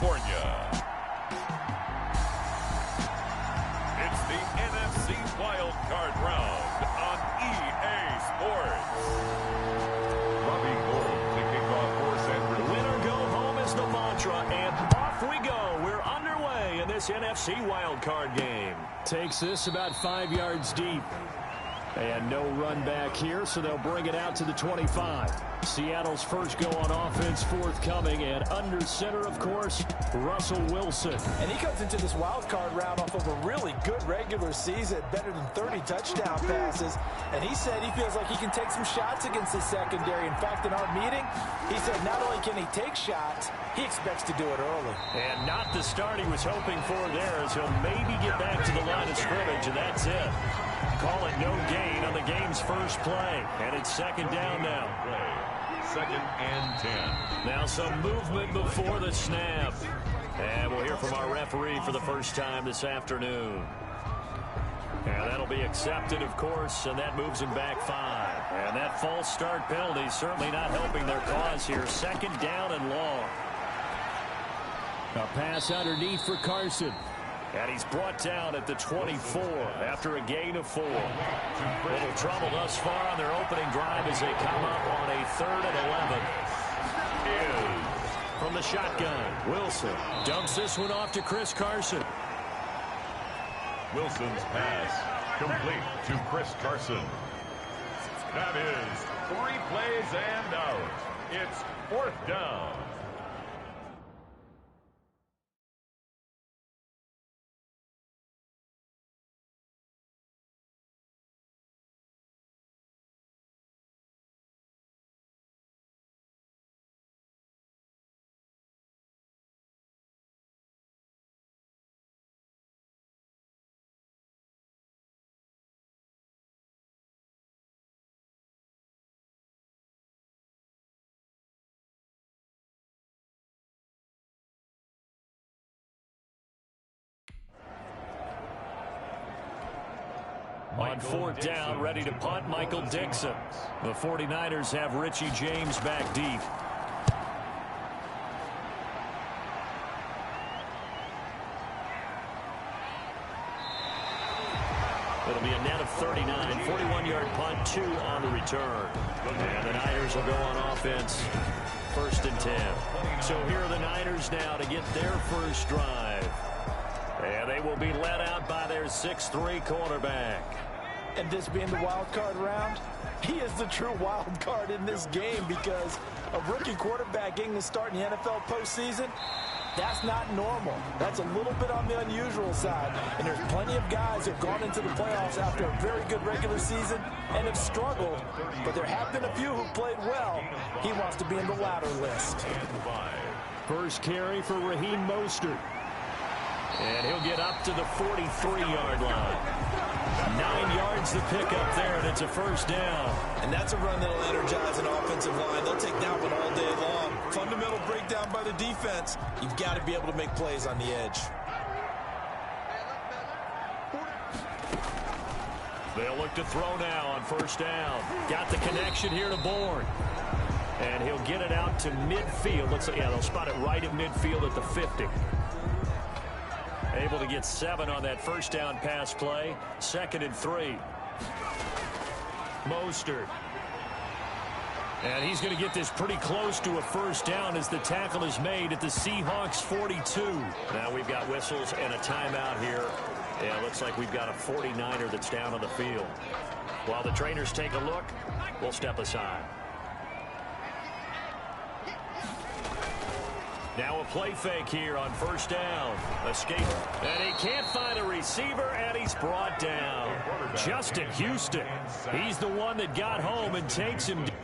California. It's the NFC Wild Card Round on EA Sports. Robbie Gould kicking off for San Francisco. Win or go home is the mantra, and off we go. We're underway in this NFC Wild Card game. Takes this about 5 yards deep. And no run back here, so they'll bring it out to the 25. Seattle's first go on offense forthcoming, and under center, of course, Russell Wilson. And he comes into this wild card round off of a really good regular season, better than 30 touchdown passes. And he said he feels like he can take some shots against his secondary. In fact, in our meeting, he said not only can he take shots, he expects to do it early. And not the start he was hoping for there, as he'll maybe get back to the line of scrimmage, and that's it. Call it no gain on the game's first play. And it's second down now. Second and 10. Now some movement before the snap. And we'll hear from our referee for the first time this afternoon. And that'll be accepted, of course, and that moves him back 5. And that false start penalty certainly not helping their cause here. Second down and long. A pass underneath for Carson. And he's brought down at the 24 after a gain of 4. Little trouble thus far on their opening drive as they come up on a 3rd and 11. From the shotgun, Wilson dumps this one off to Chris Carson. Wilson's pass complete to Chris Carson. That is 3 plays and out. It's 4th down. On 4th down, ready to punt, Michael Dixon. The 49ers have Richie James back deep. It'll be a net of 39, 41-yard punt, 2 on the return. And the Niners will go on offense, 1st and 10. So here are the Niners now to get their first drive. And they will be led out by their 6'3" quarterback. And this being the wild card round, he is the true wild card in this game because a rookie quarterback getting to start in the NFL postseason, that's not normal. That's a little bit on the unusual side. And there's plenty of guys who have gone into the playoffs after a very good regular season and have struggled. But there have been a few who played well. He wants to be in the latter list. First carry for Raheem Mostert. And he'll get up to the 43-yard line. 9 yards to pick up there, and it's a 1st down. And that's a run that'll energize an offensive line. They'll take that one all day long. Fundamental breakdown by the defense. You've got to be able to make plays on the edge. They'll look to throw now on 1st down. Got the connection here to Bourne. And he'll get it out to midfield. Looks like, yeah, they'll spot it right at midfield at the 50. Able to get 7 on that 1st down pass play. 2nd and 3. Mostert. And he's going to get this pretty close to a 1st down as the tackle is made at the Seahawks 42. Now we've got whistles and a timeout here. Yeah, looks like we've got a 49er that's down on the field. While the trainers take a look, we'll step aside. Now a play fake here on 1st down. Escape. And he can't find a receiver, and he's brought down. Justin Houston. He's the one that got home and takes him down.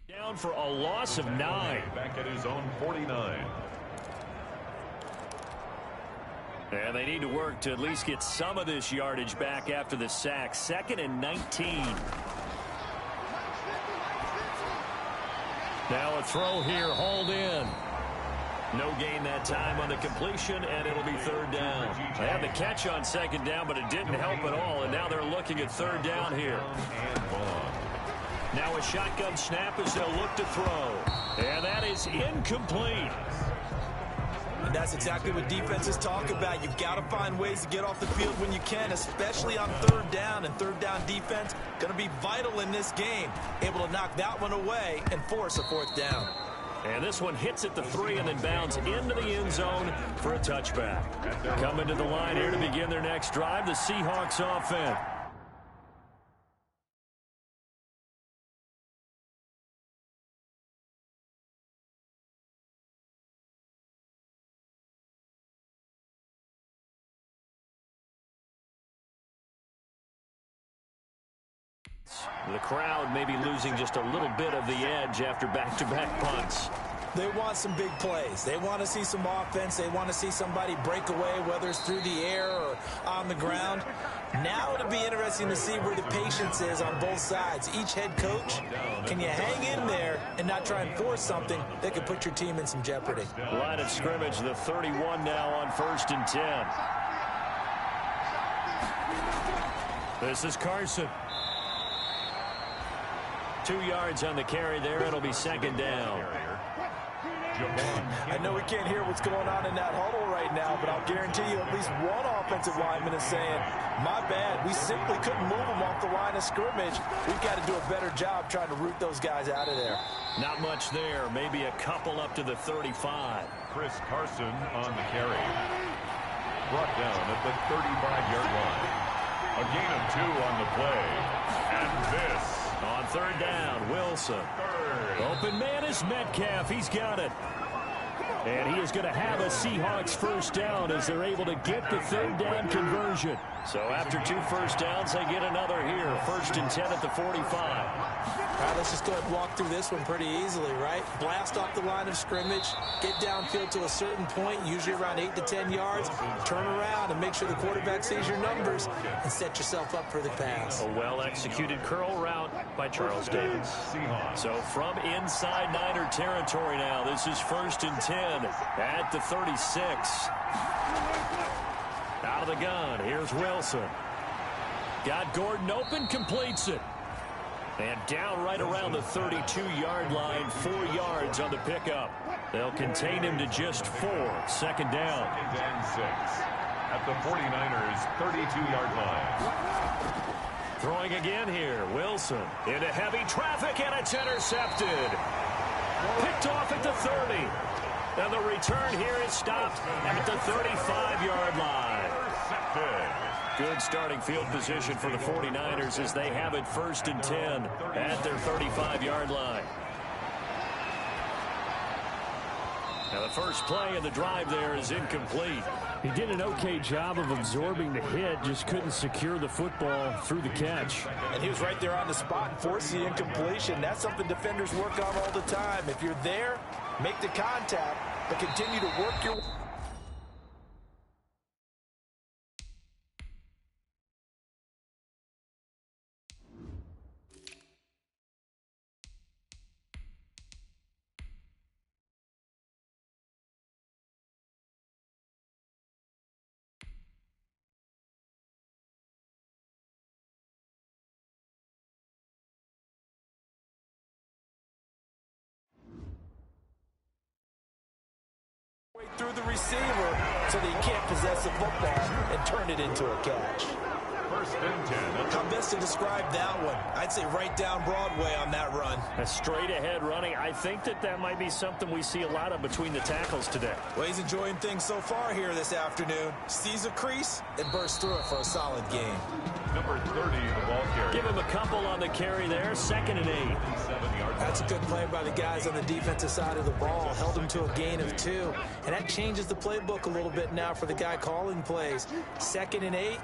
Down for a loss of 9. Back at his own 49. And they need to work to at least get some of this yardage back after the sack. 2nd and 19. Now a throw here, hauled in. No gain that time on the completion, and it'll be 3rd down. They had the catch on 2nd down, but it didn't help at all, and now they're looking at 3rd down here. Now a shotgun snap as they'll look to throw. And that is incomplete. And that's exactly what defenses talk about. You've got to find ways to get off the field when you can, especially on 3rd down. And 3rd down defense going to be vital in this game. Able to knock that one away and force a 4th down. And this one hits at the 3 and then bounds into the end zone for a touchback. Coming to the line here to begin their next drive, the Seahawks offense. The crowd may be losing just a little bit of the edge after back-to-back punts. They want some big plays. They want to see some offense. They want to see somebody break away, whether it's through the air or on the ground. Now it'll be interesting to see where the patience is on both sides. Each head coach, can you hang in there and not try and force something that could put your team in some jeopardy? Line of scrimmage, the 31 now on 1st and 10. This is Carson. 2 yards on the carry there. It'll be 2nd down. I know we can't hear what's going on in that huddle right now, but I'll guarantee you at least one offensive lineman is saying, my bad, we simply couldn't move them off the line of scrimmage. We've got to do a better job trying to root those guys out of there. Not much there. Maybe a couple up to the 35. Chris Carson on the carry. Brought down at the 35-yard line. A gain of 2 on the play. And this. On 3rd down, Wilson. Open man is Metcalf. He's got it. And he is going to have a Seahawks 1st down as they're able to get the 3rd down conversion. So after 2 first downs, they get another here. 1st and 10 at the 45. All right, let's just go ahead and walk through this one pretty easily, right? Blast off the line of scrimmage, get downfield to a certain point, usually around 8 to 10 yards, turn around and make sure the quarterback sees your numbers and set yourself up for the pass. A well-executed curl route by Charles Davis. So from inside Niner territory now, this is 1st and 10 at the 36. Out of the gun, here's Wilson. Got Gordon open, completes it. And down right around the 32-yard line, 4 yards on the pickup. They'll contain him to just 4. 2nd down. 2nd and 6 at the 49ers' 32-yard line. Throwing again here, Wilson into heavy traffic, and it's intercepted. Picked off at the 30. And the return here is stopped at the 35-yard line. Good starting field position for the 49ers as they have it 1st and 10 at their 35-yard line. Now the first play of the drive there is incomplete. He did an okay job of absorbing the hit, just couldn't secure the football through the catch. And he was right there on the spot and forced the incompletion. That's something defenders work on all the time. If you're there, make the contact, but continue to work your... through the receiver so that he can't possess the football and turn it into a catch. 1st and 10. How best to describe that one? I'd say right down Broadway on that run. A straight ahead running. I think that might be something we see a lot of between the tackles today. Well, he's enjoying things so far here this afternoon. Sees a crease and bursts through it for a solid game. Number 30, the ball carrier. Give him a couple on the carry there. 2nd and 8. That's a good play by the guys on the defensive side of the ball. Held him to a gain of 2. And that changes the playbook a little bit now for the guy calling plays. 2nd and 8.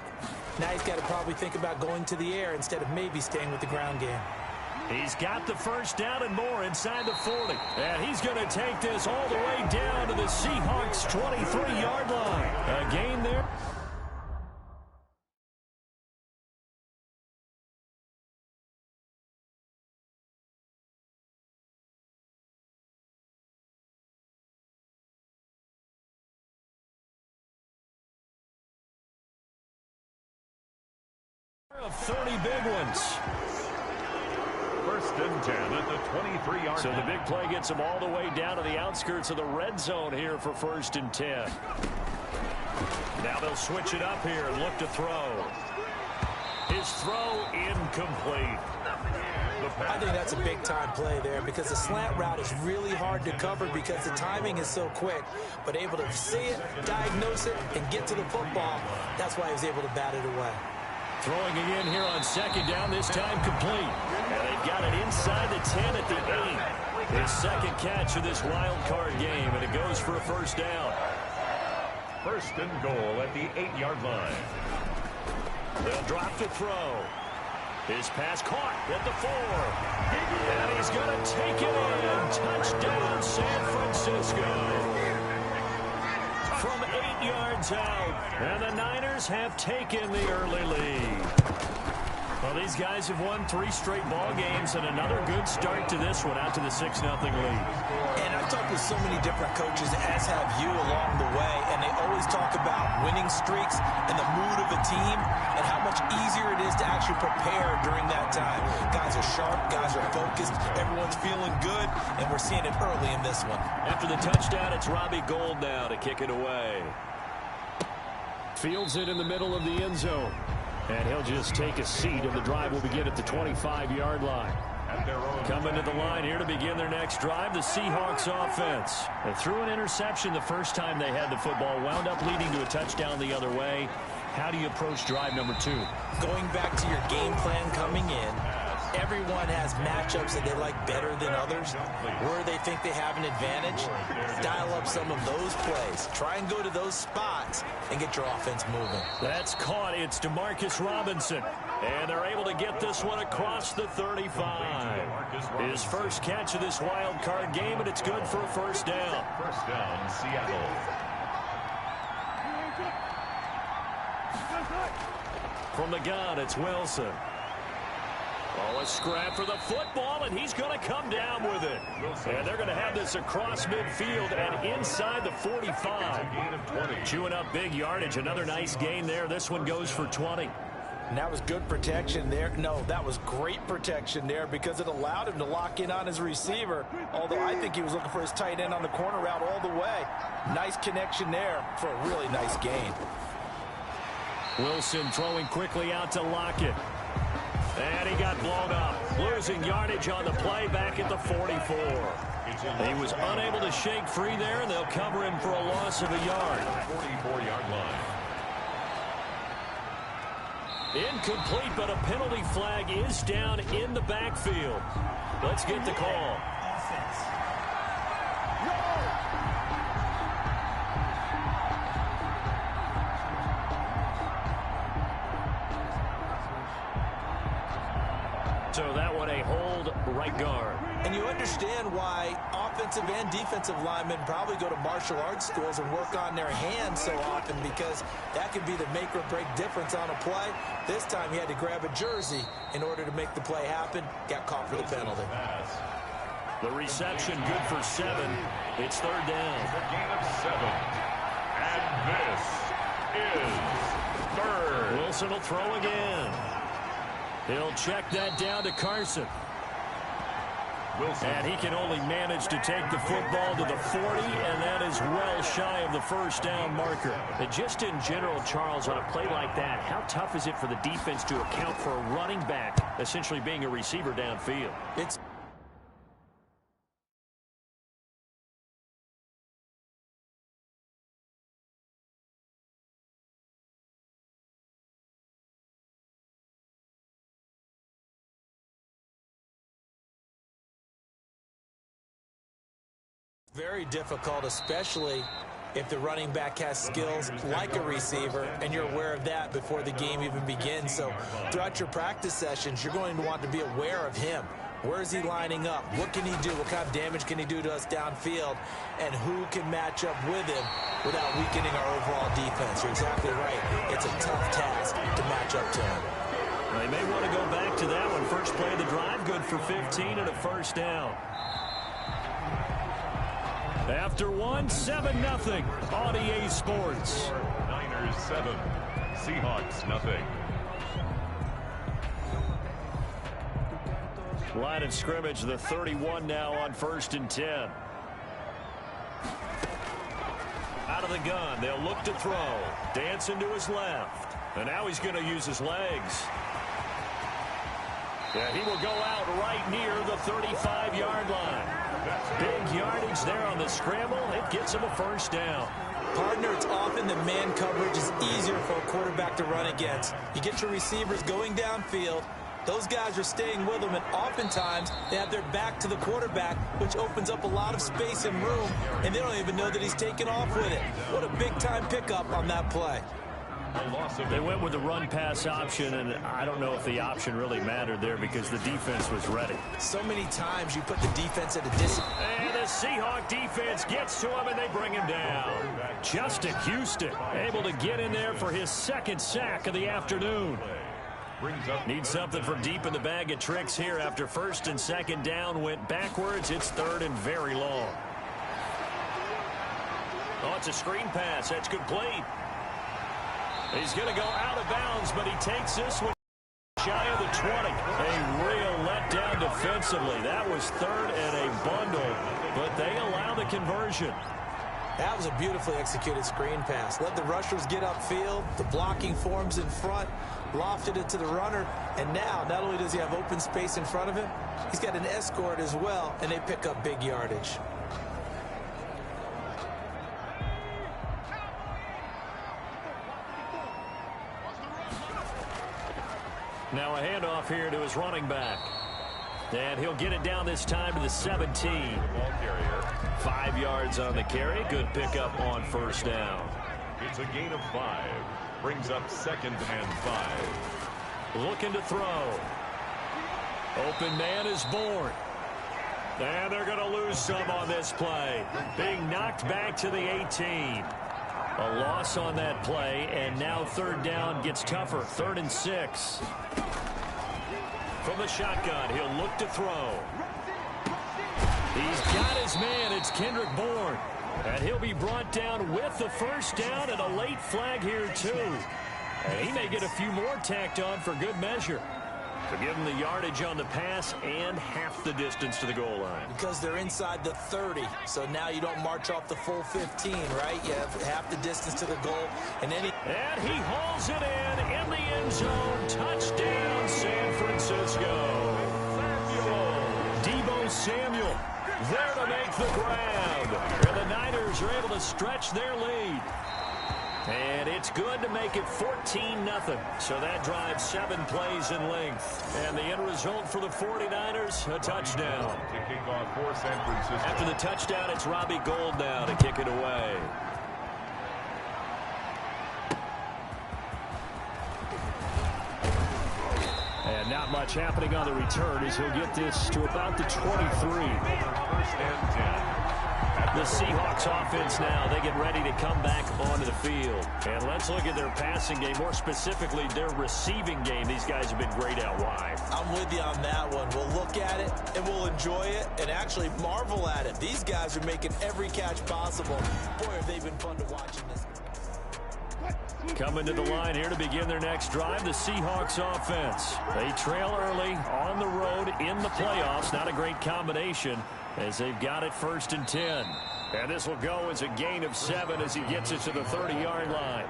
Now he's got to probably think about going to the air instead of maybe staying with the ground game. He's got the first down and more inside the 40. And he's going to take this all the way down to the Seahawks' 23-yard line. A gain there. Of 30 big ones. First and 10 at the 23-yard line. So the big play gets him all the way down to the outskirts of the red zone here for first and 10. Now they'll switch it up here and look to throw. His throw incomplete. I think that's a big-time play there because the slant route is really hard to cover because the timing is so quick. But able to see it, diagnose it, and get to the football, that's why he was able to bat it away. Throwing again here on second down, this time complete. And they've got it inside the 10 at the 8. His second catch of this wild card game, and it goes for a first down. First and goal at the 8-yard line. They'll drop to throw. His pass caught at the 4. And he's going to take it in. Touchdown, San Francisco. From 8 yards out, and the Niners have taken the early lead. Well, these guys have won 3 straight ball games, and another good start to this one, out to the 6-0 lead. And I've talked with so many different coaches, as have you along the way, and they always talk about winning streaks and the mood of a team and how much easier it is to actually prepare during that time. Guys are sharp, guys are focused, everyone's feeling good, and we're seeing it early in this one. After the touchdown, it's Robbie Gould now to kick it away. Fields it in the middle of the end zone. And he'll just take a seat, and the drive will begin at the 25-yard line. Coming to the line here to begin their next drive, the Seahawks offense. They threw an interception the first time they had the football, wound up leading to a touchdown the other way. How do you approach drive number 2? Going back to your game plan coming in, everyone has matchups that they like better than others, where they think they have an advantage. Dial up some of those plays. Try and go to those spots and get your offense moving. That's caught. It's Demarcus Robinson. And they're able to get this one across the 35. His first catch of this wild card game, and it's good for a first down. First down, Seattle. From the gun, it's Wilson. Oh, a scrap for the football, and he's going to come down with it. And they're going to have this across midfield and inside the 45. Chewing up big yardage. Another nice gain there. This one goes for 20. And that was good protection there. No, that was great protection there because it allowed him to lock in on his receiver, although I think he was looking for his tight end on the corner route all the way. Nice connection there for a really nice gain. Wilson throwing quickly out to Lockett. And he got blown up. Losing yardage on the play back at the 44. He was unable to shake free there, and they'll cover him for a loss of a yard. 44-yard line. Incomplete, but a penalty flag is down in the backfield. Let's get the call. So that one a hold right guard. And you understand why offensive and defensive linemen probably go to martial arts schools and work on their hands so often, because that could be the make or break difference on a play. This time he had to grab a jersey in order to make the play happen. Got caught for the penalty. The reception good for 7. It's third down. A gain of 7. And this is third. Wilson will throw again. He'll check that down to Carson. Wilson. And he can only manage to take the football to the 40, and that is well shy of the first down marker. And just in general, Charles, on a play like that, how tough is it for the defense to account for a running back essentially being a receiver downfield? It's very difficult, especially if the running back has skills like a receiver, and you're aware of that before the game even begins. So throughout your practice sessions, you're going to want to be aware of him. Where is he lining up? What can he do? What kind of damage can he do to us downfield? And who can match up with him without weakening our overall defense? You're exactly right. It's a tough task to match up to him. They may want to go back to that one. First play of the drive, good for 15 and a first down. After one, 7-0 on EA Sports. Niners 7, Seahawks nothing. Line of scrimmage, the 31 now on 1st and 10. Out of the gun, they'll look to throw. Dancing to his left. And now he's going to use his legs. Yeah, he will go out right near the 35-yard line. Big yardage there on the scramble. It gets him a first down. Partner, it's often the man coverage is easier for a quarterback to run against. You get your receivers going downfield. Those guys are staying with them, and oftentimes they have their back to the quarterback, which opens up a lot of space and room, and they don't even know that he's taking off with it. What a big-time pickup on that play. They went with the run-pass option, and I don't know if the option really mattered there because the defense was ready. So many times you put the defense at a distance. And the Seahawk defense gets to him, and they bring him down. Justin Houston able to get in there for his second sack of the afternoon. Needs something from deep in the bag of tricks here after 1st and 2nd down went backwards. It's 3rd and very long. Oh, it's a screen pass. That's complete. He's going to go out of bounds, but he takes this one shy of the 20. A real letdown defensively. That was 3rd and a bundle, but they allow the conversion. That was a beautifully executed screen pass. Let the rushers get upfield. The blocking forms in front. Lofted it to the runner. And now, not only does he have open space in front of him, he's got an escort as well, and they pick up big yardage. Now a handoff here to his running back. And he'll get it down this time to the 17. 5 yards on the carry. Good pickup on 1st down. It's a gain of 5. Brings up 2nd and 5. Looking to throw. Open man is born. And they're going to lose some on this play. Being knocked back to the 18. A loss on that play, and now 3rd down gets tougher. 3rd and 6. From the shotgun, he'll look to throw. He's got his man. It's Kendrick Bourne. And he'll be brought down with the first down and a late flag here, too. And he may get a few more tacked on for good measure. To give him the yardage on the pass and half the distance to the goal line. Because they're inside the 30, so now you don't march off the full 15, right? You have half the distance to the goal. And he hauls it in the end zone. Touchdown, San Francisco. Deebo Samuel there to make the grab. And the Niners are able to stretch their lead. And it's good to make it 14-0. So that drives 7 plays in length. And the end result for the 49ers, a touchdown. Kicking off for San Francisco. After the touchdown, it's Robbie Gould now to kick it away. And not much happening on the return as he'll get this to about the 23. 1st and 10. The Seahawks offense now, they get ready to come back onto the field. And let's look at their passing game, more specifically their receiving game. These guys have been great out wide. I'm with you on that one. We'll look at it, and we'll enjoy it, and actually marvel at it. These guys are making every catch possible. Boy, have they been fun to watch in this. Coming to the line here to begin their next drive, the Seahawks offense. They trail early on the road in the playoffs. Not a great combination as they've got it 1st and 10. And this will go as a gain of 7 as he gets it to the 30-yard line.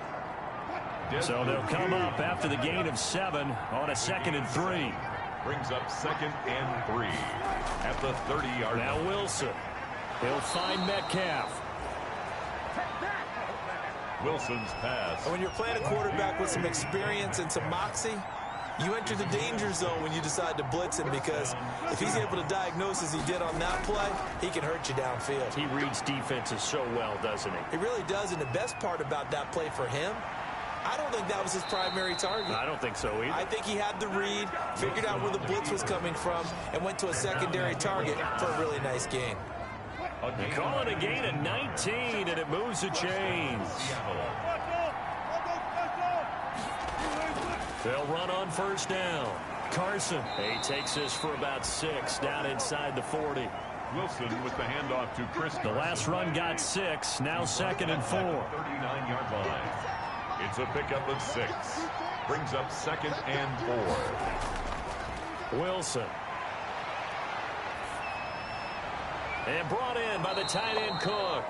So they'll come up after the gain of 7 on a 2nd and 3. Brings up 2nd and 3 at the 30-yard line. Now Wilson. He'll find Metcalf. Wilson's pass. When you're playing a quarterback with some experience and some moxie, you enter the danger zone when you decide to blitz him, because if he's able to diagnose as he did on that play, he can hurt you downfield. He reads defenses so well, doesn't he? He really does, and the best part about that play for him I don't think that was his primary target. I don't think so either. I think he had the read, figured out where the blitz was coming from, and went to a secondary target for a really nice gain. They call it a gain of 19, and it moves the chains. They'll run on first down. Carson. He takes this for about 6 down inside the 40. Wilson with the handoff to Chris. The last run got 6. Now 2nd and 4. 39-yard line. It's a pickup of 6. Brings up 2nd and 4. Wilson. And brought in by the tight end Cook.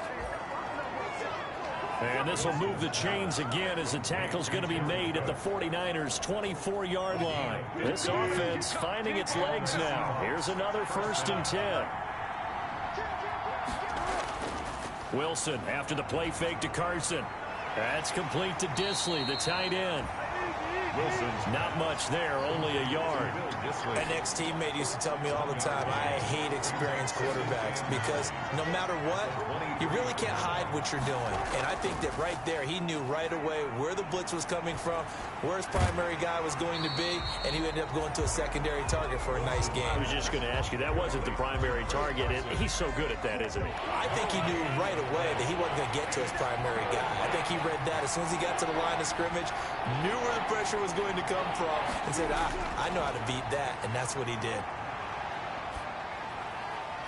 And this will move the chains again as the tackle's going to be made at the 49ers' 24-yard line. This offense finding its legs now. Here's another 1st and 10. Wilson after the play fake to Carson. That's complete to Disley, the tight end. Wilson's not much there, only a yard. An ex-teammate used to tell me all the time, I hate experienced quarterbacks because no matter what, you really can't hide what you're doing. And I think that right there, he knew right away where the blitz was coming from, where his primary guy was going to be, and he ended up going to a secondary target for a nice game. I was just going to ask you, that wasn't the primary target. He's so good at that, isn't he? I think he knew right away that he wasn't going to get to his primary guy. I think he read that as soon as he got to the line of scrimmage, knew where the pressure was going to come from, and said, I know how to beat that, and that's what he did.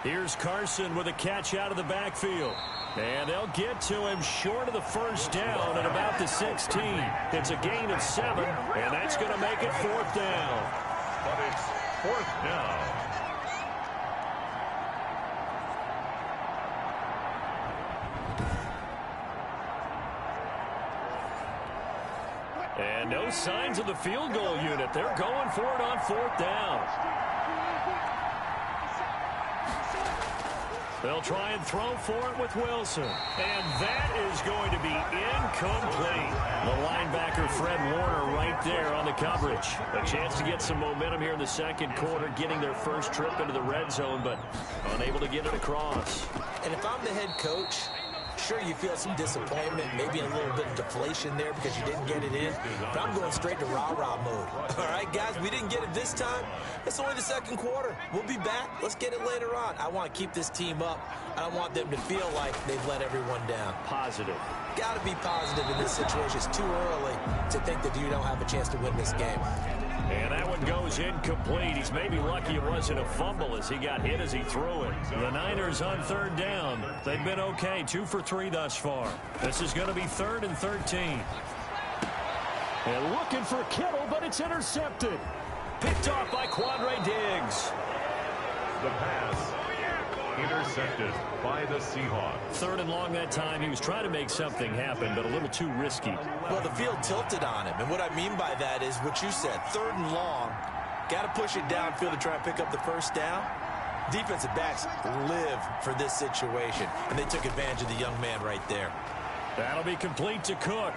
Here's Carson with a catch out of the backfield. And they'll get to him short of the first down at about the 16. It's a gain of 7, and that's going to make it 4th down. But it's 4th down. And no signs of the field goal unit. They're going for it on 4th down. They'll try and throw for it with Wilson. And that is going to be incomplete. The linebacker, Fred Warner, right there on the coverage. A chance to get some momentum here in the 2nd quarter, getting their first trip into the red zone, but unable to get it across. And if I'm the head coach, sure, you feel some disappointment, maybe a little bit of deflation there because you didn't get it in. But I'm going straight to rah-rah mode. All right, guys, we didn't get it this time. It's only the 2nd quarter. We'll be back. Let's get it later on. I want to keep this team up. I don't want them to feel like they've let everyone down. Positive. Got to be positive in this situation. It's too early to think that you don't have a chance to win this game. And that one goes incomplete. He's maybe lucky it wasn't a fumble as he got hit as he threw it. The Niners on 3rd down. They've been okay, 2 for 3 thus far. This is going to be 3rd and 13. And looking for Kittle, but it's intercepted. Picked off by Quandre Diggs. The pass intercepted by the Seahawks. 3rd and long that time. He was trying to make something happen, but a little too risky. Well, the field tilted on him, and what I mean by that is what you said, 3rd and long. Got to push it downfield to try and pick up the first down. Defensive backs live for this situation, and they took advantage of the young man right there. That'll be complete to Cook.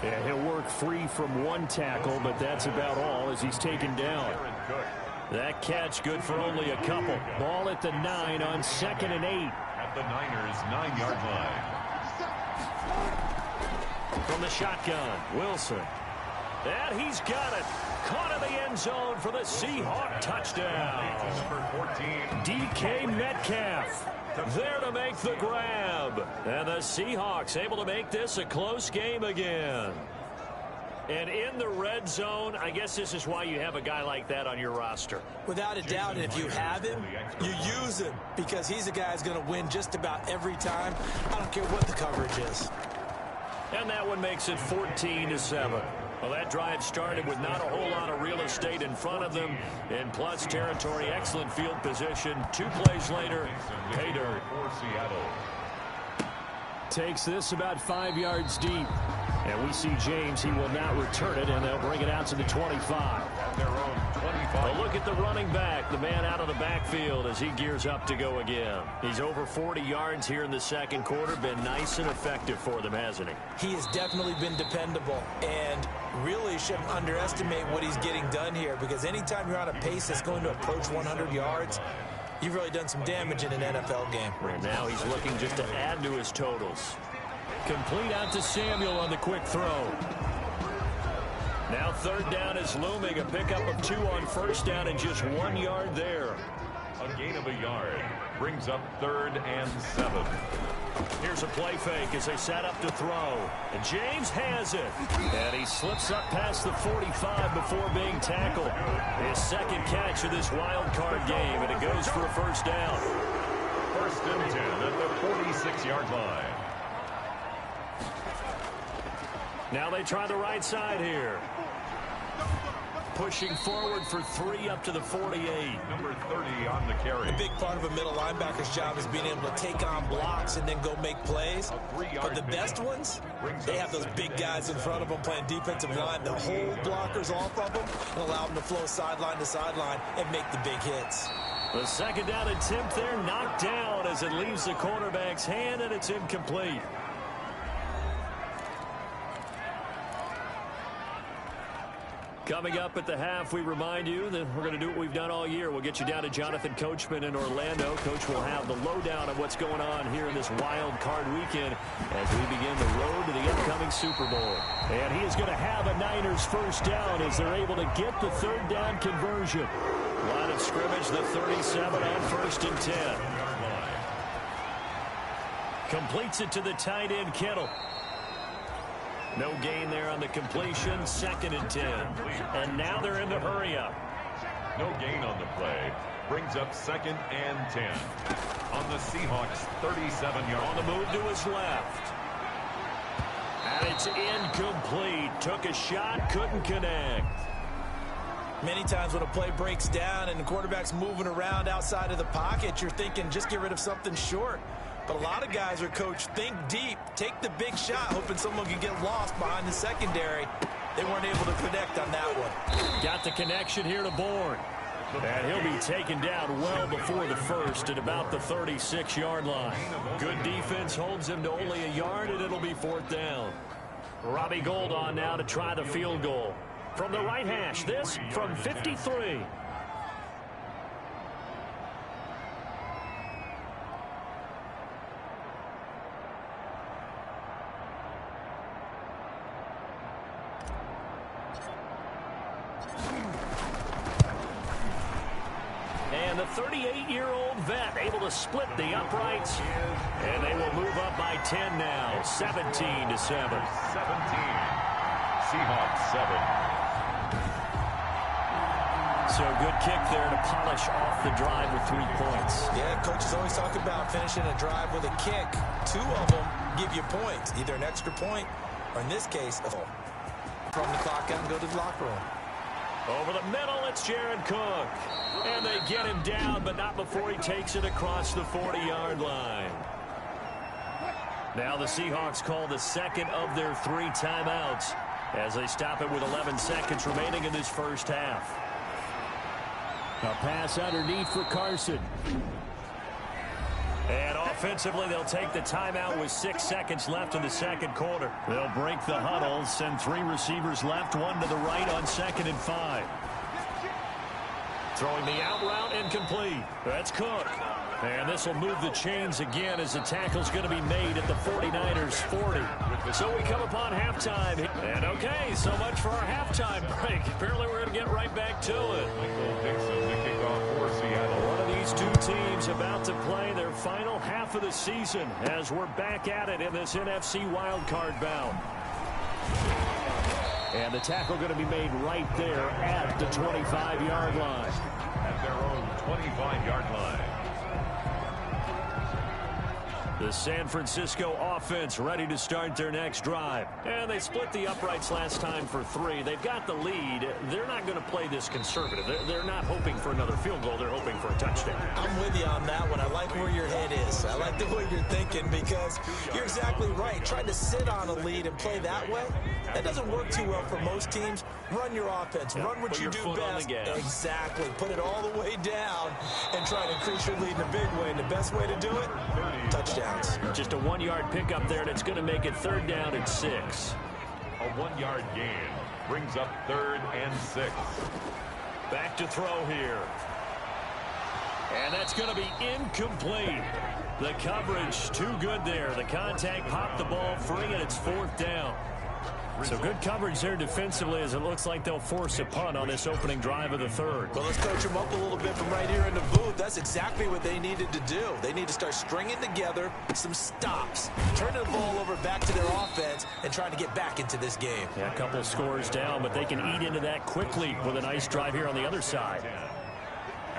Yeah, he'll work free from 1 tackle, but that's about all as he's taken down. That catch good for only a couple. Ball at the 9 on 2nd and 8. At the Niners' 9-yard line. From the shotgun, Wilson. And he's got it. Caught in the end zone for the Seahawk touchdown. DK Metcalf there to make the grab. And the Seahawks able to make this a close game again. And in the red zone, I guess this is why you have a guy like that on your roster. Without a doubt, and if you have him, you use him because he's a guy who's going to win just about every time. I don't care what the coverage is. And that one makes it 14-7. Well, that drive started with not a whole lot of real estate in front of them. In plus territory, excellent field position. 2 plays later, pay dirt. Takes this about 5 yards deep. And we see James, he will not return it, and they'll bring it out to the 25. At their own 25. A look at the running back, the man out of the backfield as he gears up to go again. He's over 40 yards here in the 2nd quarter. Been nice and effective for them, hasn't he? He has definitely been dependable, and really shouldn't underestimate what he's getting done here because anytime you're on a pace that's going to approach 100 yards, you've really done some damage in an NFL game. And now he's looking just to add to his totals. Complete out to Samuel on the quick throw. Now third down is looming. A pickup of 2 on first down and just 1 yard there. A gain of a yard brings up 3rd and 7. Here's a play fake as they set up to throw. And James has it. And he slips up past the 45 before being tackled. His second catch of this wild card game, and it goes for a first down. 1st and 10 at the 46-yard line. Now they try the right side here. Pushing forward for 3 up to the 48. Number 30 on the carry. A big part of a middle linebacker's job is being able to take on blocks and then go make plays. But the best ones, they have those big guys in front of them playing defensive line. They'll hold blockers off of them and allow them to flow sideline to sideline and make the big hits. The second down attempt there knocked down as it leaves the quarterback's hand, and it's incomplete. Coming up at the half, we remind you that we're going to do what we've done all year. We'll get you down to Jonathan Coachman in Orlando. Coach will have the lowdown of what's going on here in this wild card weekend as we begin the road to the upcoming Super Bowl. And he is going to have a Niners first down as they're able to get the third down conversion. Line of scrimmage, the 37 on 1st and 10. Completes it to the tight end, Kittle. No gain there on the completion. 2nd and 10. And now they're in the hurry up. No gain on the play. Brings up 2nd and 10. On the Seahawks 37-yard. On the move to his left. And it's incomplete. Took a shot, couldn't connect. Many times when a play breaks down and the quarterback's moving around outside of the pocket, you're thinking just get rid of something short. But a lot of guys are coached, think deep, take the big shot, hoping someone can get lost behind the secondary. They weren't able to connect on that one. Got the connection here to Bourne. And he'll be taken down well before the first at about the 36-yard line. Good defense holds him to only a yard, and it'll be 4th down. Robbie Gould on now to try the field goal. From the right hash, this from 53. And the 38-year-old vet able to split the uprights. And they will move up by 10 now, 17-7. 17. Seahawks 7. So good kick there to polish off the drive with 3 points. Yeah, coaches always talk about finishing a drive with a kick. 2 of them give you points, either an extra point or, in this case, a goal. From the clock out and go to the locker room. Over the middle, it's Jared Cook. And they get him down, but not before he takes it across the 40-yard line. Now the Seahawks call the second of their 3 timeouts as they stop it with 11 seconds remaining in this first half. A pass underneath for Carson. And offensively, they'll take the timeout with 6 seconds left in the second quarter. They'll break the huddle, send 3 receivers left, 1 to the right on 2nd and 5. Throwing the out route, incomplete. That's Cook. And this will move the chains again as the tackle's going to be made at the 49ers 40. So we come upon halftime. And okay, so much for our halftime break. Apparently we're going to get right back to it. One of these 2 teams about to play their final half of the season as we're back at it in this NFC wildcard bout. And the tackle going to be made right there at the 25-yard line. At their own 25-yard line. The San Francisco offense ready to start their next drive. And they split the uprights last time for 3. They've got the lead. They're not going to play this conservative. They're not hoping for another field goal. They're hoping for a touchdown. I'm with you on that one. I like where your head is. I like the way you're thinking because you're exactly right. Trying to sit on a lead and play that way, that doesn't work too well for most teams. Run your offense. Run what you do best. Exactly. Put it all the way down and try to increase your lead in a big way. And the best way to do it, touchdown. Just a 1-yard pickup there, and it's going to make it 3rd down and 6. A 1-yard gain brings up 3rd and 6. Back to throw here. And that's going to be incomplete. The coverage too good there. The contact popped the ball free, and it's 4th down. So good coverage there defensively, as it looks like they'll force a punt on this opening drive of the 3rd. Well, let's coach them up a little bit from right here in the booth. That's exactly what they needed to do. They need to start stringing together some stops, turning the ball over back to their offense, and trying to get back into this game. Yeah, a couple scores down, but they can eat into that quickly with a nice drive here on the other side.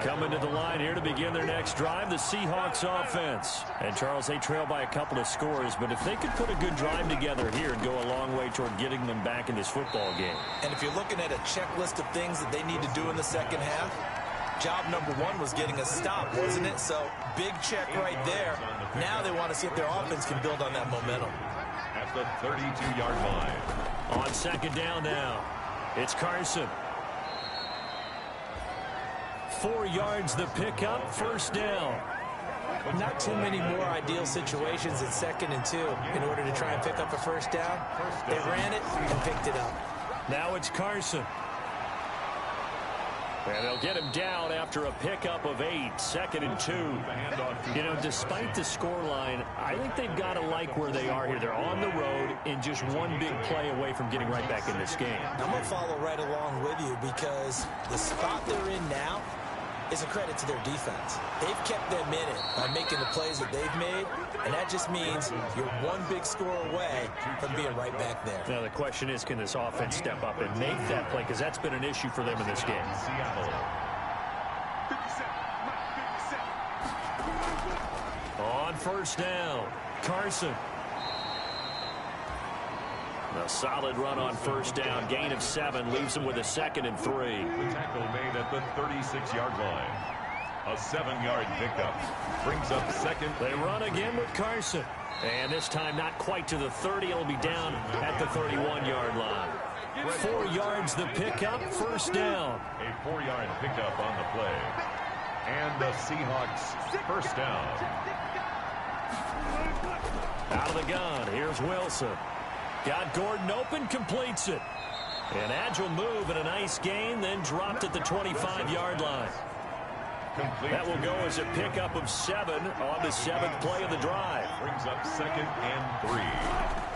Coming to the line here to begin their next drive, the Seahawks offense. And, Charles, they trail by a couple of scores, but if they could put a good drive together here and go a long way toward getting them back in this football game. And if you're looking at a checklist of things that they need to do in the second half, job number 1 was getting a stop, wasn't it? So, big check right there. Now they want to see if their offense can build on that momentum. At the 32-yard line. On 2nd down now, it's Carson. 4 yards the pickup, 1st down. Not too many more ideal situations at 2nd and 2 in order to try and pick up a 1st down. They ran it and picked it up. Now it's Carson. And they'll get him down after a pickup of 8, 2nd and 2. You know, despite the scoreline, I think they've got to like where they are here. They're on the road and just one big play away from getting right back in this game. I'm going to follow right along with you because the spot they're in now is a credit to their defense. They've kept them in it by making the plays that they've made, and that just means you're one big score away from being right back there. Now the question is, can this offense step up and make that play? Because that's been an issue for them in this game. On 1st down, Carson. A solid run on 1st down. Gain of 7 leaves him with a 2nd and 3. The tackle made at the 36-yard line. A 7-yard pickup brings up 2nd. They run again with Carson. And this time not quite to the 30. It'll be down at the 31-yard line. 4 yards the pickup, 1st down. A 4-yard pickup on the play. And the Seahawks 1st down. Out of the gun, here's Wilson. Got Gordon open, completes it. An agile move and a nice gain, then dropped at the 25-yard line. That will go as a pickup of 7 on the 7th play of the drive. Brings up 2nd and 3.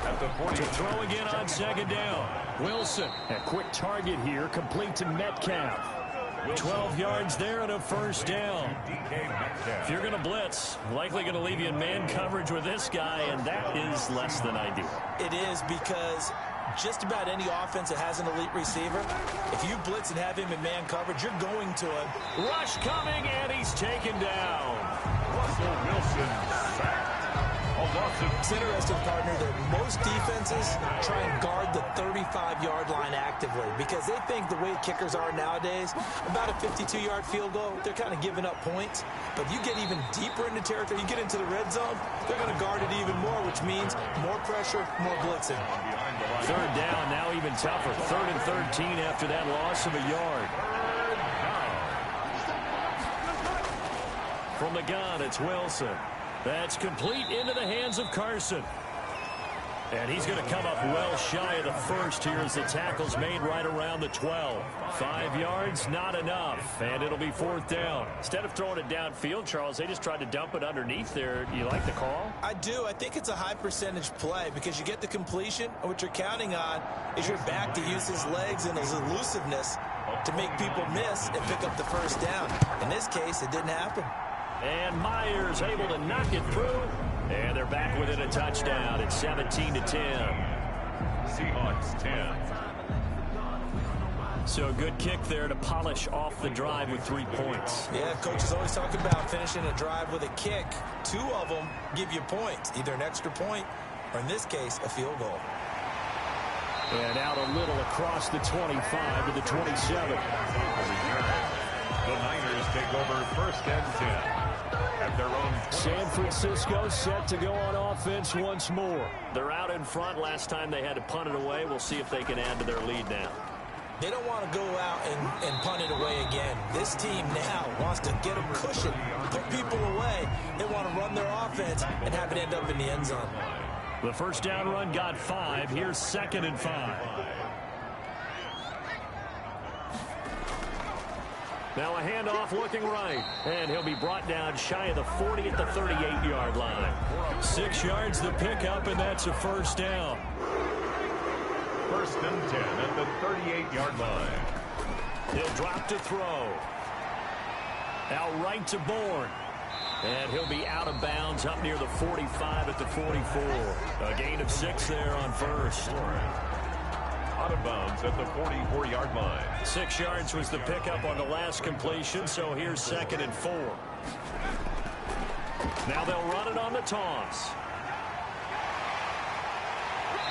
At the 40. To throw again on 2nd down. Wilson, a quick target here, complete to Metcalf. 12 yards there and a 1st down. If you're going to blitz, likely going to leave you in man coverage with this guy, and that is less than ideal. It is, because just about any offense that has an elite receiver, if you blitz and have him in man coverage, you're going to him. Rush coming, and he's taken down. Russell Wilson sacked. It's interesting, partner, that most defenses try and guard the 35-yard line actively because they think the way kickers are nowadays, about a 52-yard field goal, they're kind of giving up points. But you get even deeper into territory, you get into the red zone, they're going to guard it even more, which means more pressure, more blitzing. 3rd down, now even tougher. 3rd and 13 after that loss of a yard. From the gun, it's Wilson. That's complete into the hands of Carson. And he's going to come up well shy of the 1st here as the tackle's made right around the 12. 5 yards, not enough. And it'll be 4th down. Instead of throwing it downfield, Charles, they just tried to dump it underneath there. You like the call? I do. I think it's a high percentage play because you get the completion, and what you're counting on is your back to use his legs and his elusiveness to make people miss and pick up the 1st down. In this case, it didn't happen. And Myers able to knock it through. And they're back within a touchdown. It's 17-10. Seahawks 10. So a good kick there to polish off the drive with 3 points. Yeah, coaches always talk about finishing a drive with a kick. 2 of them give you points, either an extra point or, in this case, a field goal. And out a little across the 25 to the 27. The Niners take over 1st and 10. At their own San Francisco set to go on offense once more. They're out in front. Last time they had to punt it away. We'll see if they can add to their lead now. They don't want to go out and punt it away again. This team now wants to get a cushion, put people away. They want to run their offense and have it end up in the end zone. The 1st down run got 5. Here's 2nd and 5. Now a handoff looking right. And he'll be brought down shy of the 40 at the 38-yard line. 6 yards the pickup, and that's a first down. 1st and 10 at the 38-yard line. He'll drop to throw. Out right to Bourne. And he'll be out of bounds up near the 45 at the 44. A gain of 6 there on first. Out of bounds at the 44-yard line. 6 yards was the pickup on the last completion, so here's 2nd and 4. Now they'll run it on the toss.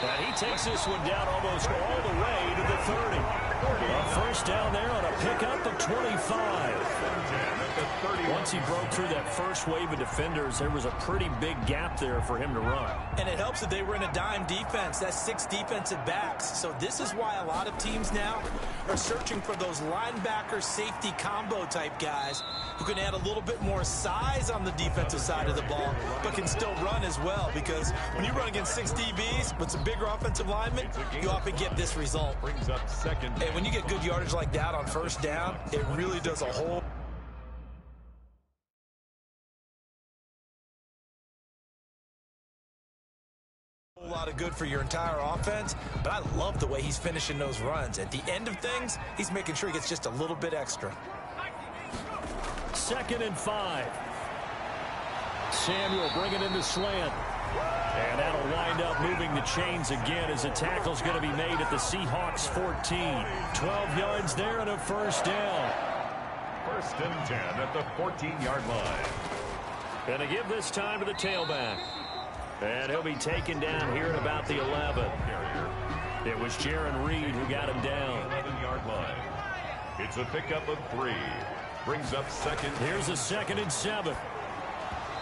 And he takes this one down almost all the way to the 30. A first down there on a pickup of 25. Once he broke through that first wave of defenders, there was a pretty big gap there for him to run. And it helps that they were in a dime defense. That's 6 defensive backs. So this is why a lot of teams now are searching for those linebacker safety combo type guys who can add a little bit more size on the defensive side of the ball, but can still run as well. Because when you run against 6 DBs with some bigger offensive linemen, you often get this result. Brings up 2nd. And when you get good yardage like that on first down, it really does a whole lot of good for your entire offense. But I love the way he's finishing those runs. At the end of things, he's making sure he gets just a little bit extra. 2nd and 5. Samuel bringing in the slant. And that'll wind up moving the chains again as the tackle's going to be made at the Seahawks 14. 12 yards there and a first down. 1st and 10 at the 14-yard line. Going to give this time to the tailback. And he'll be taken down here at about the 11. It was Jaron Reed who got him down. 11-yard line. It's a pickup of 3. Brings up 2nd. Here's a 2nd and 7.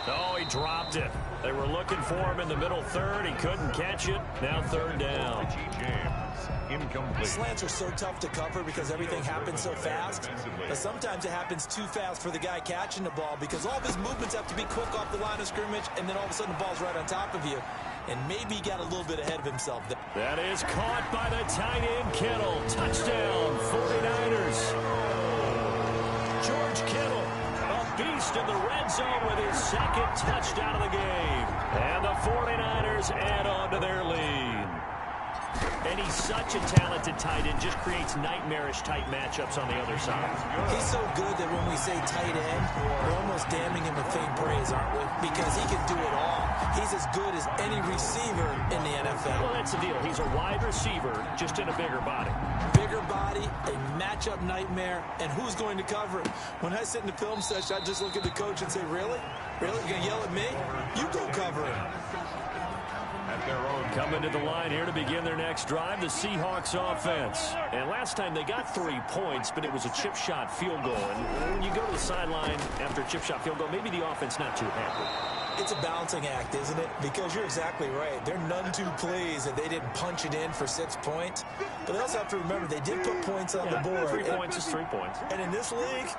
Oh, he dropped it. They were looking for him in the middle third. He couldn't catch it. Now 3rd down. James, incomplete. Slants are so tough to cover because everything happens so fast. But sometimes it happens too fast for the guy catching the ball because all of his movements have to be quick off the line of scrimmage, and then all of a sudden the ball's right on top of you. And maybe he got a little bit ahead of himself. That is caught by the tight end, Kittle. Touchdown, 49ers. George Kittle. Beast in the red zone with his 2nd touchdown of the game. And the 49ers add on to their lead. And he's such a talented tight end, just creates nightmarish type matchups on the other side. He's so good that when we say tight end, we're almost damning him with faint praise, aren't we? Because he can do it all. He's as good as any receiver in the NFL. Well, that's the deal. He's a wide receiver, just in a bigger body. Bigger body, a matchup nightmare, and who's going to cover it? When I sit in the film session, I just look at the coach and say, really? Really? You're going to yell at me? You go cover it. Coming to the line here to begin their next drive, the Seahawks offense. And last time they got 3 points, but it was a chip shot field goal. And when you go to the sideline after a chip shot field goal, maybe the offense not too happy. It's a balancing act, isn't it? Because you're exactly right. They're none too pleased that they didn't punch it in for 6 points. But they also have to remember they did put points on the board. 3 points is 3 points. And in this league,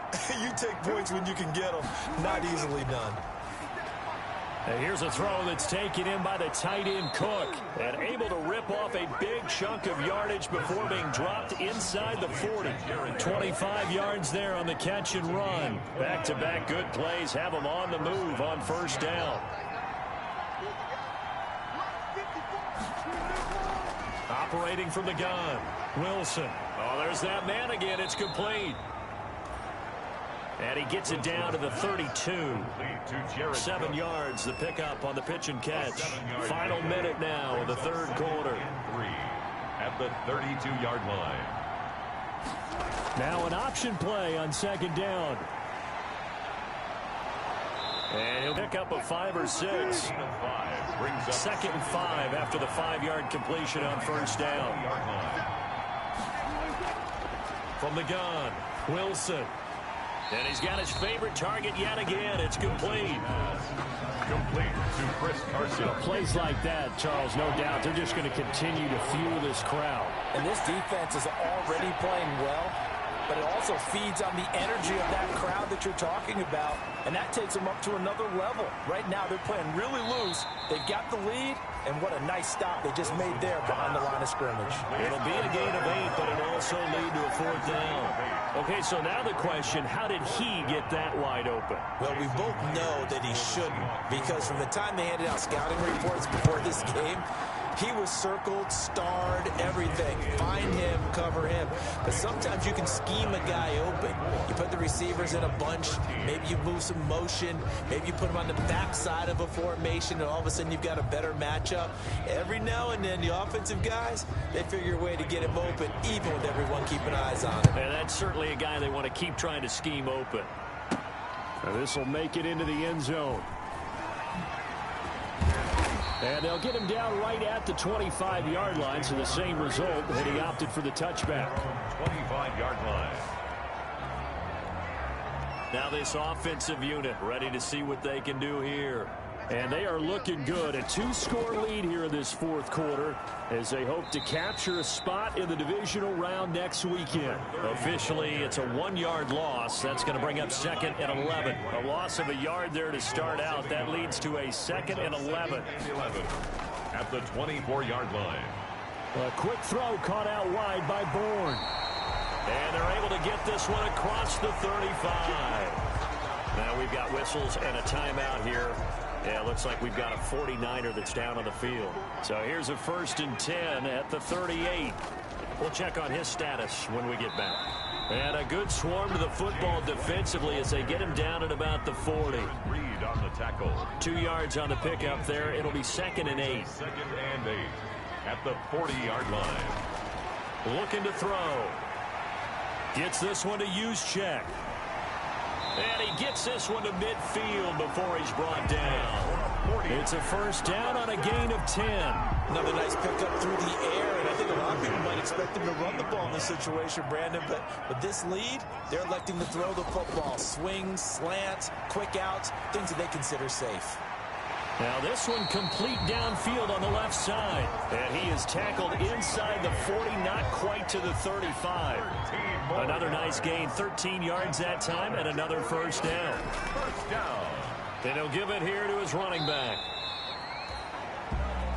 you take points when you can get them. Not easily done. And here's a throw that's taken in by the tight end Cook. And able to rip off a big chunk of yardage before being dropped inside the 40. 25 yards there on the catch and run. Back-to-back good plays have him on the move on first down. Operating from the gun, Wilson. Oh, there's that man again. It's complete. And he gets it down to the 32. 7 yards, the pickup on the pitch and catch. Final minute now of the 3rd quarter. 3 at the 32-yard line. Now an option play on 2nd down. And he'll pick up a 5 or 6. 2nd and 5 after the 5-yard completion on first down. From the gun, Wilson. And he's got his favorite target yet again. It's complete. Complete to Chris Carson. Plays like that, Charles, no doubt, they're just going to continue to fuel this crowd. And this defense is already playing well. but it also feeds on the energy of that crowd that you're talking about, and that takes them up to another level. Right now, they're playing really loose. They've got the lead, and what a nice stop they just made there behind the line of scrimmage. It'll be a gain of 8, but it'll also lead to a 4th down. Okay, so now the question, how did he get that wide open? Well, we both know that he shouldn't, because from the time they handed out scouting reports before this game, he was circled, starred, everything. Find him, cover him. But sometimes you can scheme a guy open. You put the receivers in a bunch. Maybe you move some motion. Maybe you put them on the backside of a formation, and all of a sudden you've got a better matchup. Every now and then, the offensive guys, they figure a way to get him open, even with everyone keeping eyes on him. And that's certainly a guy they want to keep trying to scheme open. This will make it into the end zone. And they'll get him down right at the 25-yard line, so the same result, and he opted for the touchback. 25-yard line. Now this offensive unit ready to see what they can do here. And they are looking good. A 2-score lead here in this 4th quarter as they hope to capture a spot in the divisional round next weekend. Officially, it's a 1-yard loss. That's going to bring up 2nd and 11. A loss of a yard there to start out. That leads to a 2nd and 11. At the 24-yard line. A quick throw caught out wide by Bourne. And they're able to get this one across the 35. Now we've got whistles and a timeout here. Yeah, it looks like we've got a 49er that's down on the field. So here's a 1st and 10 at the 38. We'll check on his status when we get back. And a good swarm to the football defensively as they get him down at about the 40. Reed on the tackle. 2 yards on the pickup there. It'll be 2nd and 8. 2nd and 8 at the 40-yard line. Looking to throw. Gets this one to use check. And he gets this one to midfield before he's brought down. It's a 1st down on a gain of 10. Another nice pickup through the air, and I think a lot of people might expect him to run the ball in this situation, Brandon, but with this lead, they're electing to throw the football. Swings, slants, quick outs, things that they consider safe. Now this one complete downfield on the left side. And he is tackled inside the 40, not quite to the 35. Another nice gain, 13 yards that time, and another 1st down. 1st down. Then he'll give it here to his running back.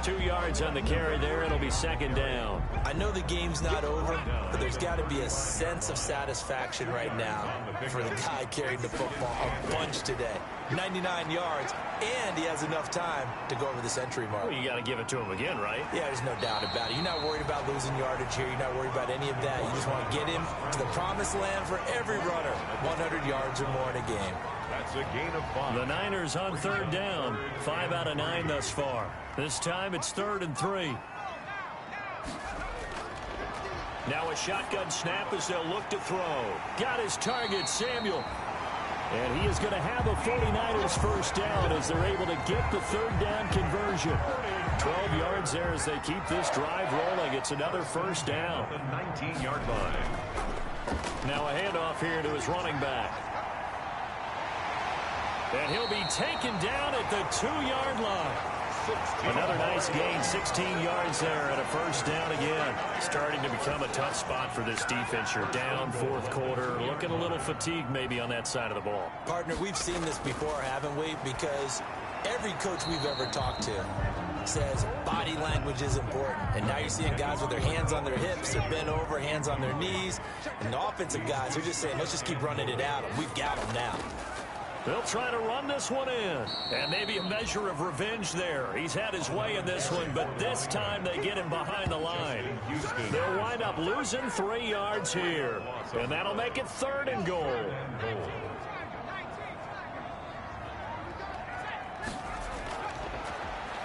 2 yards on the carry there. It'll be 2nd down. I know the game's not over, but there's got to be a sense of satisfaction right now for the guy carrying the football a bunch today. 99 yards, and he has enough time to go over the century mark. Well, you got to give it to him again, right? Yeah, there's no doubt about it. You're not worried about losing yardage here. You're not worried about any of that. You just want to get him to the promised land for every runner. 100 yards or more in a game. That's a gain of 5. The Niners on 3rd down. 5 out of 9 thus far. This time it's 3rd and 3. Now a shotgun snap as they'll look to throw. Got his target, Samuel. And he is going to have a 49ers 1st down as they're able to get the 3rd down conversion. 12 yards there as they keep this drive rolling. It's another 1st down. The 19-yard line. Now a handoff here to his running back. And he'll be taken down at the 2-yard line. Another nice gain, 16 yards there, and a 1st down again. Starting to become a tough spot for this defense. You're down 4th quarter, looking a little fatigued maybe on that side of the ball. Partner, we've seen this before, haven't we? Because every coach we've ever talked to says body language is important. And now you're seeing guys with their hands on their hips, they're bent over, hands on their knees. And the offensive guys are just saying, let's just keep running it at them. We've got them now. They'll try to run this one in. And maybe a measure of revenge there. He's had his way in this one, but this time they get him behind the line. They'll wind up losing 3 yards here. And that'll make it 3rd and goal.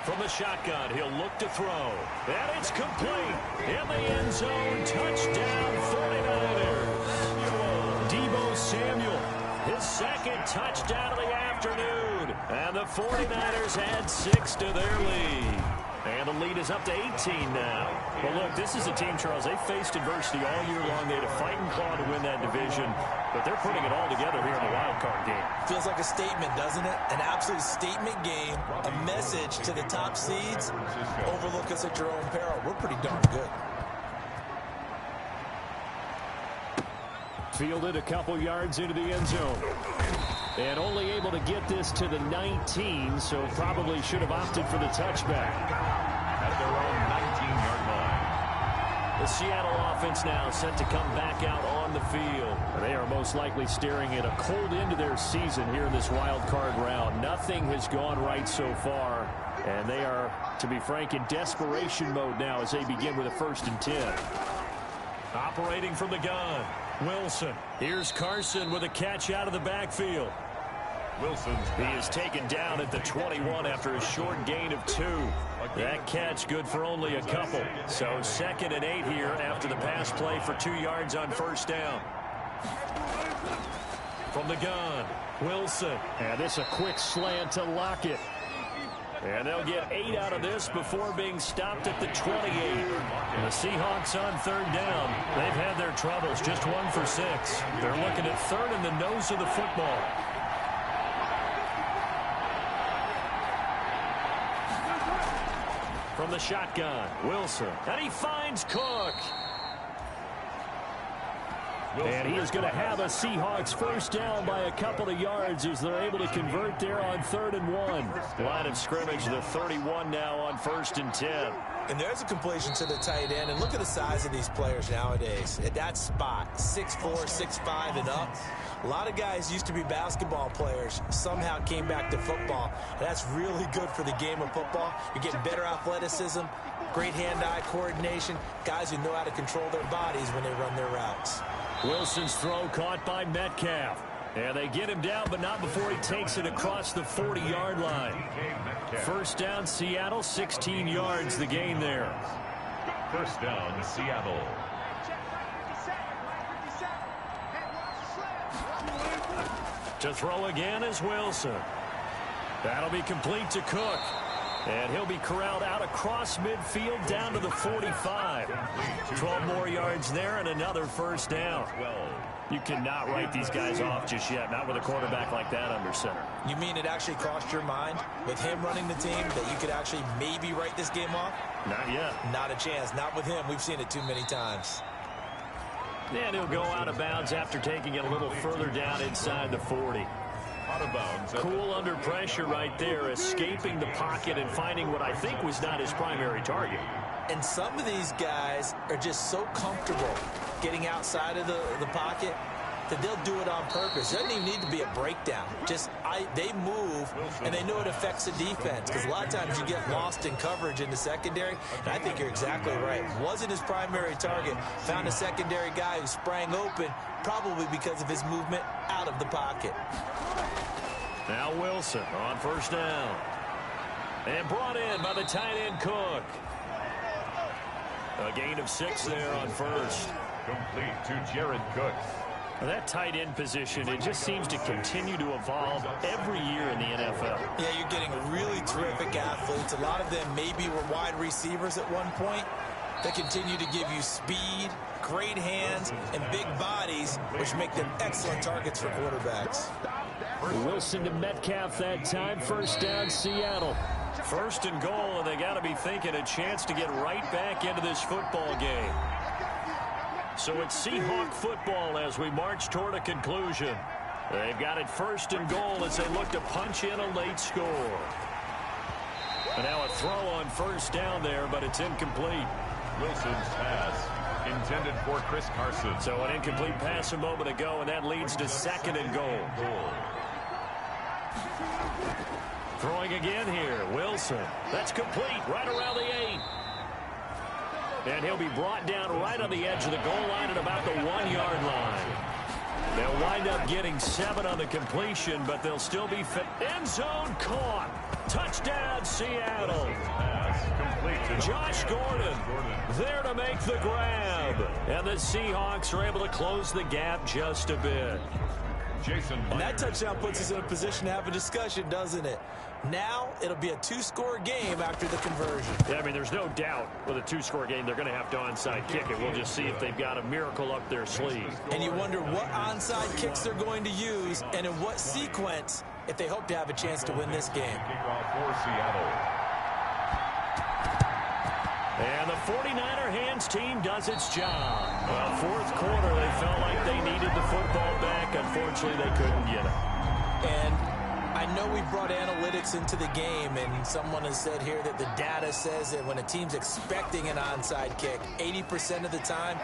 From the shotgun, he'll look to throw. And it's complete. In the end zone, touchdown 49ers. Deebo Samuel. His 2nd touchdown of the afternoon. And the 49ers add 6 to their lead. And the lead is up to 18 now. Well, look, this is a team, Charles, they faced adversity all year long. They had to fight and claw to win that division. But they're putting it all together here in the wild card game. Feels like a statement, doesn't it? An absolute statement game. A message to the top seeds. Overlook us at your own peril. We're pretty darn good. Fielded a couple yards into the end zone. And only able to get this to the 19, so probably should have opted for the touchback. At their own 19-yard line. The Seattle offense now set to come back out on the field. They are most likely staring at a cold end to their season here in this wild card round. Nothing has gone right so far, and they are, to be frank, in desperation mode now as they begin with a 1st and 10. Operating from the gun, Wilson. Here's Carson with a catch out of the backfield. He is taken down at the 21 after a short gain of 2. That catch good for only a couple. So 2nd and 8 here after the pass play for 2 yards on 1st down. From the gun, Wilson. And this a quick slant to Lockett. And they'll get 8 out of this before being stopped at the 28. And the Seahawks on 3rd down. They've had their troubles, just 1 for 6. They're looking at 3rd in the nose of the football. From the shotgun, Wilson. And he finds Cook. And he is going to have a Seahawks 1st down by a couple of yards as they're able to convert there on 3rd and 1. Line of scrimmage, the 31 now on 1st and 10. And there's a completion to the tight end. And look at the size of these players nowadays. At that spot, 6'4", 6'5", and up. A lot of guys used to be basketball players, somehow came back to football. And that's really good for the game of football. You're getting better athleticism, great hand-eye coordination, guys who know how to control their bodies when they run their routes. Wilson's throw caught by Metcalf. And they get him down, but not before he takes it across the 40-yard line. 1st down, Seattle, 16 yards the gain there. 1st down, Seattle. To throw again is Wilson. That'll be complete to Cook. And he'll be corralled out across midfield down to the 45. 12 more yards there and another 1st down. You cannot write these guys off just yet, not with a quarterback like that under center. You mean it actually crossed your mind with him running the team that you could actually maybe write this game off? Not yet. Not a chance. Not with him. We've seen it too many times. And he'll go out of bounds after taking it a little further down inside the 40. Out of bounds. Cool under pressure right there, escaping the pocket and finding what I think was not his primary target. And some of these guys are just so comfortable getting outside of the pocket that they'll do it on purpose. It doesn't even need to be a breakdown. They move, and they know it affects the defense, because a lot of times you get lost in coverage in the secondary, and I think you're exactly right. Wasn't his primary target. Found a secondary guy who sprang open, probably because of his movement out of the pocket. Now Wilson on 1st down. And brought in by the tight end Cook. A gain of 6 there on 1st. Complete to Jared Cook. Well, that tight end position, it just seems to continue to evolve every year in the NFL. Yeah, you're getting really terrific athletes. A lot of them maybe were wide receivers at one point. They continue to give you speed, great hands, and big bodies, which make them excellent targets for quarterbacks. Wilson to Metcalf that time. 1st down, Seattle. 1st and goal, and they got to be thinking a chance to get right back into this football game. So it's Seahawk football as we march toward a conclusion. They've got it 1st and goal as they look to punch in a late score. And now a throw on 1st down there, but it's incomplete. Wilson's pass intended for Chris Carson. So an incomplete pass a moment ago, and that leads to 2nd and goal. Throwing again here, Wilson. That's complete right around the 8. And he'll be brought down right on the edge of the goal line at about the 1-yard line. They'll wind up getting 7 on the completion, but they'll still be fit. End zone caught. Touchdown, Seattle. Josh Gordon there to make the grab. And the Seahawks are able to close the gap just a bit. And that touchdown puts us in a position to have a discussion, doesn't it? Now it'll be a 2-score game after the conversion. Yeah, I mean, there's no doubt with a 2-score game they're going to have to onside kick it. We'll just see if they've got a miracle up their sleeve. And you wonder what onside kicks they're going to use and in what sequence if they hope to have a chance to win this game. Kickoff for Seattle. And the 49er hands team does its job. Well, fourth quarter, they felt like they needed the football back. Unfortunately, they couldn't get it. And I know we brought analytics into the game, and someone has said here that the data says that when a team's expecting an onside kick, 80% of the time,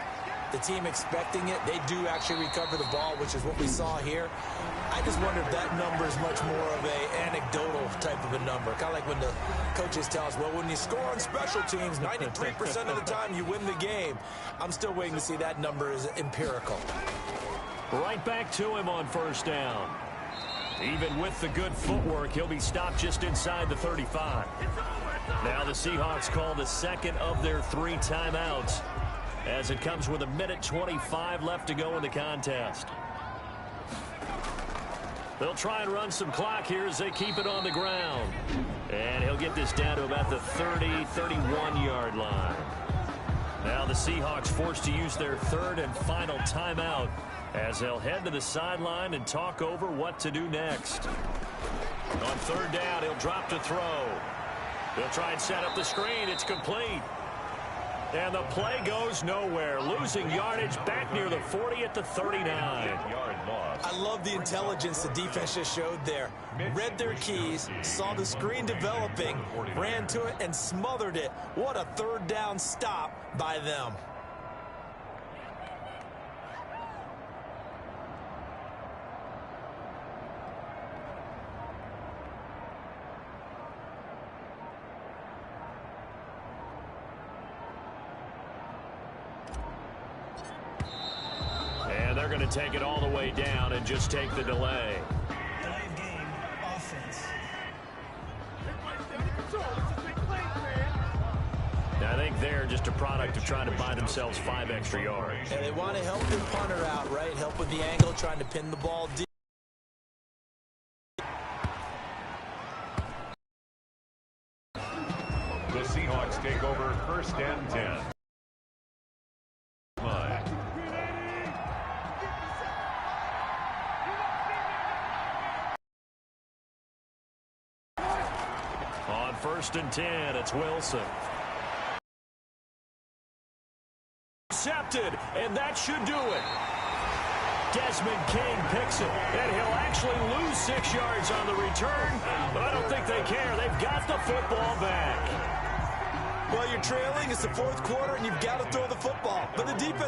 the team expecting it, they do actually recover the ball, which is what we saw here. I just wonder if that number is much more of an anecdotal type of a number. Kind of like when the coaches tell us, well, when you score on special teams, 93% of the time you win the game. I'm still waiting to see that number is empirical. Right back to him on first down. Even with the good footwork, he'll be stopped just inside the 35. Now the Seahawks call the second of their 3 timeouts, as it comes with 1:25 left to go in the contest. They'll try and run some clock here as they keep it on the ground. And he'll get this down to about the 30, 31-yard line. Now the Seahawks forced to use their 3rd and final timeout, as they'll head to the sideline and talk over what to do next. On 3rd down, he'll drop to throw. He'll try and set up the screen. It's complete. And the play goes nowhere, losing yardage back near the 40 at the 39. I love the intelligence the defense just showed there. Read their keys, saw the screen developing, ran to it, and smothered it. What a 3rd down stop by them. They're going to take it all the way down and just take the delay. Delay of game, offense. Now, I think they're just a product of trying to buy themselves 5 extra yards. And they want to help their punter out, right? Help with the angle, trying to pin the ball deep. The Seahawks take over 1st and 10. On 1st and 10, it's Wilson. Intercepted, and that should do it. Desmond King picks it, and he'll actually lose 6 yards on the return, but I don't think they care. They've got the football back. Well, you're trailing. It's the 4th quarter, and you've got to throw the football. But the defense